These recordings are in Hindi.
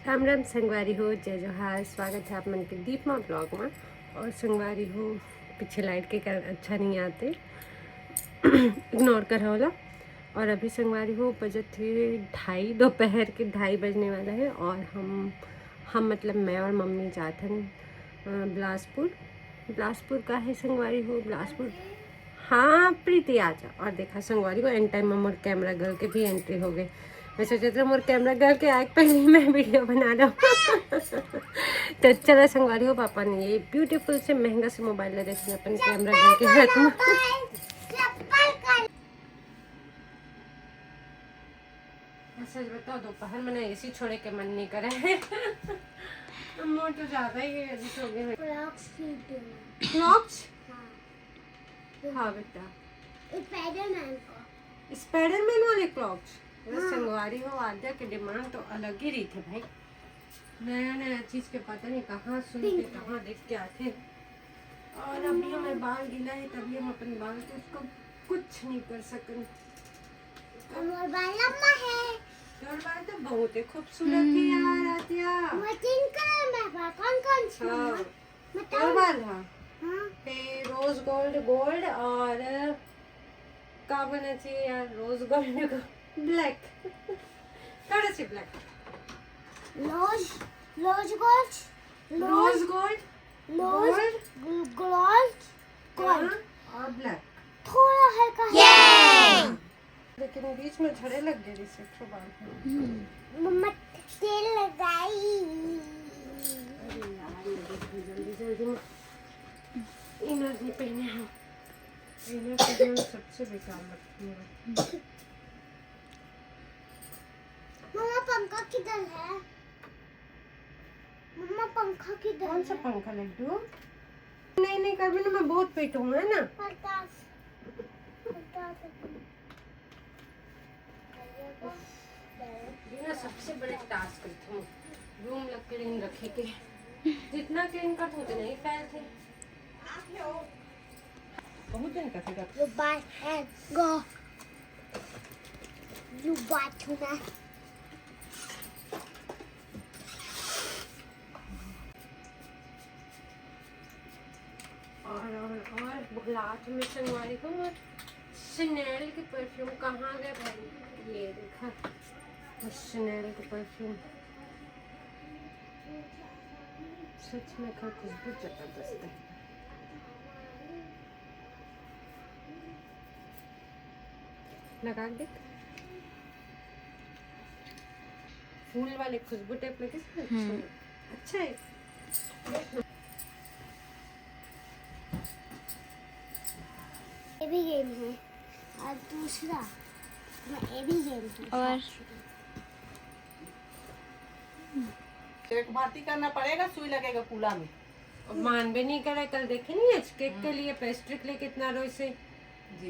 राम राम संगवारी हो, जय जोहार। स्वागत है आप मन के दीपमा ब्लॉग में। और संगवारी हो, पीछे लाइट के कारण अच्छा नहीं आते, इग्नोर कर होला। और अभी संगवारी हो बजे थे 2:30, दोपहर के 2:30 बजने वाला है। और हम मतलब मैं और मम्मी जाते हैं बिलासपुर का है संगवारी हो, बिलासपुर। हाँ प्रीति आ जा। और देखा संगवारी को एंड टाइम में मोर कैमरा गर्ल के भी एंट्री हो गई। मैं सोचा था मोर कैमरा गर्ल के आए पहले ही मैं वीडियो बना रहा हूँ। तो चला संगवारी हो, पापा ने ये ब्यूटीफुल से महंगा से मोबाइल ले रहे अपन कैमरा गर्ल के हाथ में। सच बताओ, दोपहर में एसी छोड़े के मन नहीं करे है। मोर तो ज्यादा ही सो गए। क्लॉक्स हाँ बेटा, स्पाइडरमैन वाले क्लॉक्स। संगवारी हो, आद्या के डिमांड तो अलग ही रही थे भाई। नया नया चीज के पता नहीं कहाँ सुन के कहाँ देख के आते। और अभी हमारे बाल गीला है, तभी हम अपने बाल को उसको कुछ नहीं कर सकते। और बाल तो बहुत ही खूबसूरत है यार आद्या। कौन बाल है रोज गोल्ड और का बना चाहिए यार, रोज गोल्ड ब्लैक। थोड़ा सी ब्लैक रोज गोल्ड और ब्लैक थोड़ा हल्का। लेकिन बीच में झड़े लग गए इसे मम्मा तेल लगाई। अरे यार जल्दी में इनर नहीं पहने हैं। इनर पहनना सबसे बेकार लगती है। मम्मा पंखा किधर है? मम्मा पंखा किधर? कौन सा पंखा लड्डू? नहीं कर भी ना, मैं बहुत पेटूंगा है ना। ये ना सबसे बड़े टास्क थे रूम लग क्लीन रखे के। जितना क्लीन कर उतना नहीं फैल थे। बहुत दिन का था। You bite and go. You bite tuna. और लास्ट में संगवारी को शनेल के परफ्यूम कहाँ गए भाई? ये देखा शनेल के परफ्यूम सच में का खुशबू जबरदस्त है। लगा देख, फूल वाले खुशबू टाइप लगे। अच्छा है। ये भी गेम है और दूसरा ये भी गेम है। और एक भाती करना पड़ेगा, सुई लगेगा कूला में। मान भी नहीं करे। कल देखे नहीं आज केक के लिए पेस्ट्री के लिए कितना रोज से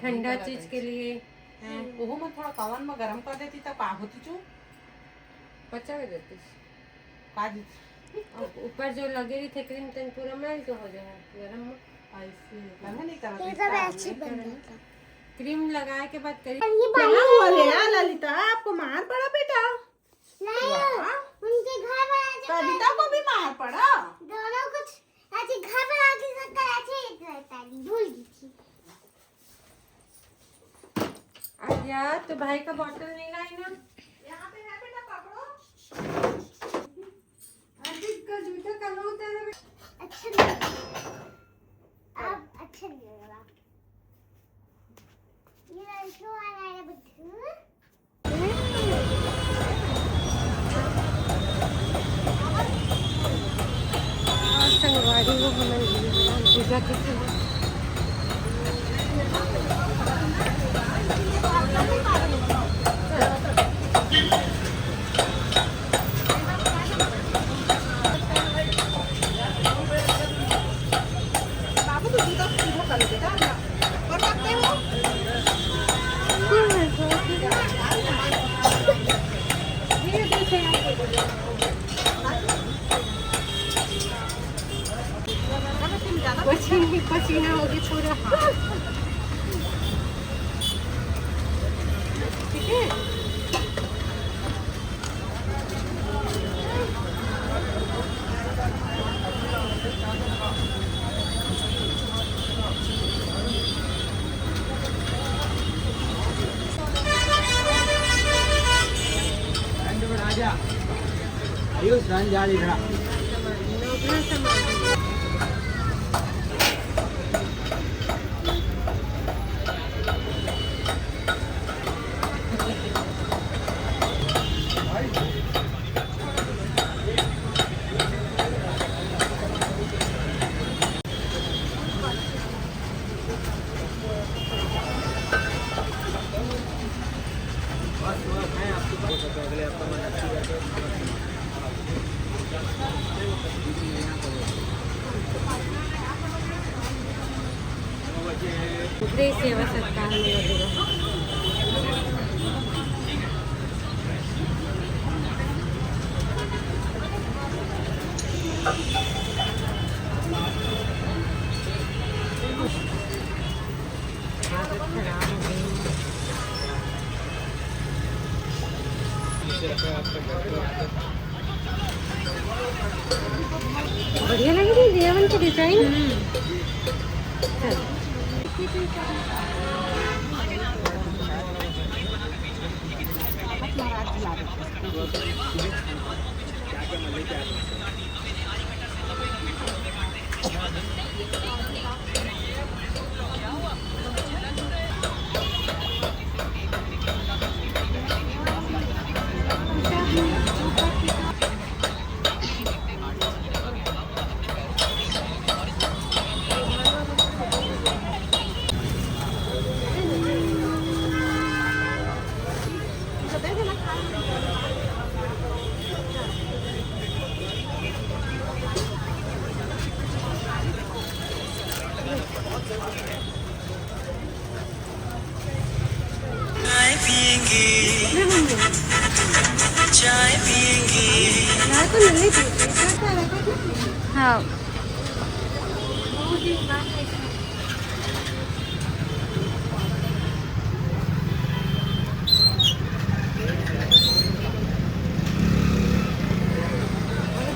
ठंडा चीज के लिए वो मैं थोड़ा कवन में गरम कर देती तब का होती चू पचा देती। काज ऊपर जो लगे रही थे क्रीम तन पूरा मेल्ट तो हो जाए गरम में। ऐसे लगा नहीं करा। ये सब अच्छी बन जाता। क्रीम लगाए के बाद करी। क्या हुआ ले ललिता, आपको मार पड़ा बेटा? नहीं, उनके घर वाले कविता को भी मार पड़ा। दोनों कुछ ऐसे घर बना के शक्कर ऐसे रहता है, भूल गई थी। आद्या तो भाई का बॉटल नहीं लाई ना? यहाँ पे है बेटा, पकड़ो। अजीब का जूता कल होता है। अच्छा नहीं अब अच्छा नहीं लग रहा। ये लड़कों वाला है बुद्धू। संगवारी वो हमें पूजा की बाबू को जूता सीधा कर बेटा और रखते हो। पसीना हो गया पूरा हाथ। ठीक है। गृह सेवा सत्कार में लगेगा। बढ़िया लग रही है देवन की डिजाइन। चाय पिएंगे। हाँ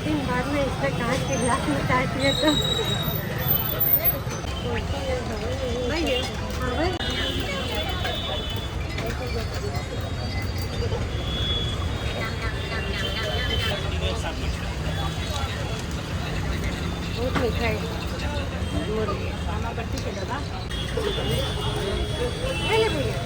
दिन बाद में इसका कांच के गिलास में चाय पिए तो बहुत मीठा है। पहले भैया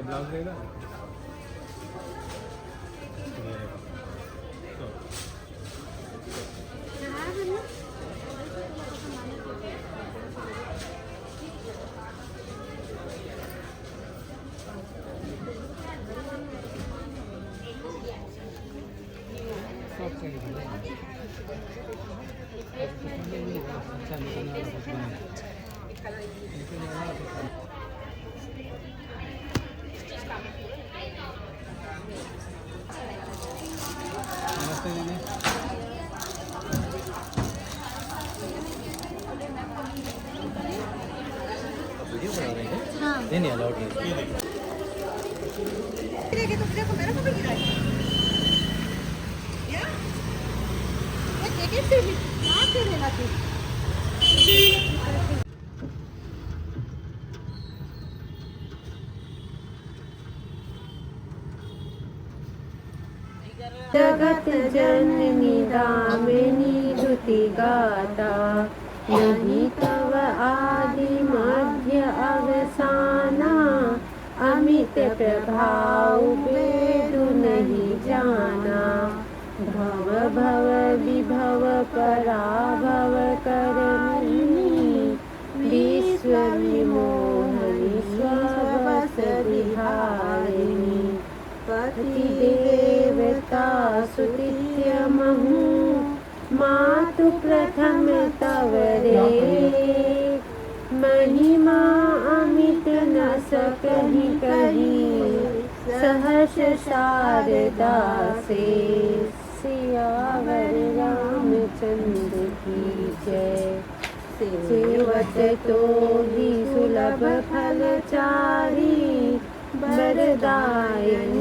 ब्लाउज देगा नहीं अलाउड नहीं जगत जननी दामिनी धुति गाता नहीं तव आदि मध्य अवसाना अमित प्रभाव वेदु नहीं जाना भव भव विभव पराभव करनी विश्व विमोहनी स्ववस विहारिणी पति देवता सुतिथ्य महु मातु प्रथम तव रे महिमा अमित न सकहि कही सहस शारदा से सियावर रामचंद्र की जय सेवत तो ही सुलभ फलचारी वरदायन